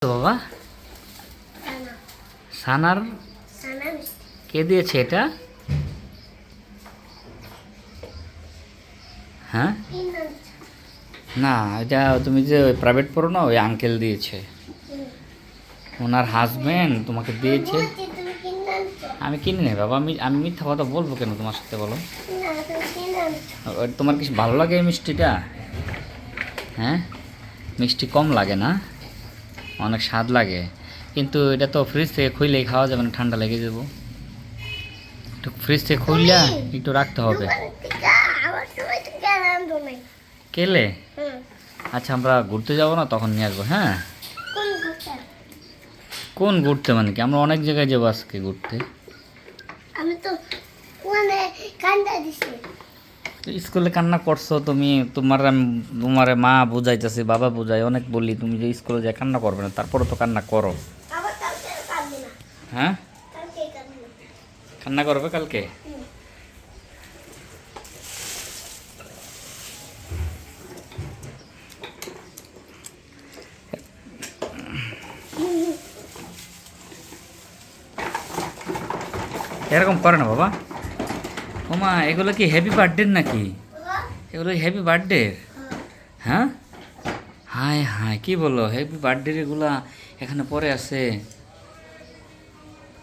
তো বাবা সানা সানার সানা মিষ্টি কে দিয়েছে এটা? হ্যাঁ, কিনে না এটা তুমি যে প্রাইভেট পড়ো না, ওই আঙ্কেল দিয়েছে, ওনার হাজবেন্ড তোমাকে দিয়েছে। বলছি তুমি কিনে আনছো আমি কিনি নাই বাবা, আমি মিথ্যা কথা বলবো কেন তোমার সাথে বলো? না তুমি কিনে আনছো তোমার কি ভালো লাগে এই মিষ্টিটা? হ্যাঁ, মিষ্টি কম লাগে না, অনেক স্বাদ লাগে, কিন্তু এটা তো ফ্রিজ থেকে খুইলেই খাওয়া যাবে না, ঠান্ডা লেগে যাবো। একটু ফ্রিজ থেকে খুইলা একটু রাখতে হবে। দোকান থেকে আবার সময় তো কিনে আনতো নাই কেলে? হুম আচ্ছা, আমরা ঘুরতে যাবো না, তখন নিয়ে আসবো। হ্যাঁ, কোন ঘুরতে কোন ঘুরতে মানে কি, আমরা অনেক জায়গায় যাবো আজকে ঘুরতে। আমি তো কোনে কান্দা দিছি তো স্কুলে কান্না করছো তুমি, তোমার মা বুঝাইতেছে, বাবা বুঝাই, অনেক বললি তুমি যে স্কুলে যায় কান্না করবে না, তারপরে তো কান্না করো। আবার কালকে কাঁদবো না হ্যাঁ, কালকে কাঁদবো না কান্না করবে কালকে? হুম। এরকম করে না বাবা। ওমা, এগুলো কি হ্যাপি বার্থডে নাকি? বাবা, এগুলো হ্যাপি বার্থডে? হ্যাঁ। হ্যাঁ, হায় হায়, কি বলো, হ্যাপি বার্থডে এগুলা এখানে পরে আছে?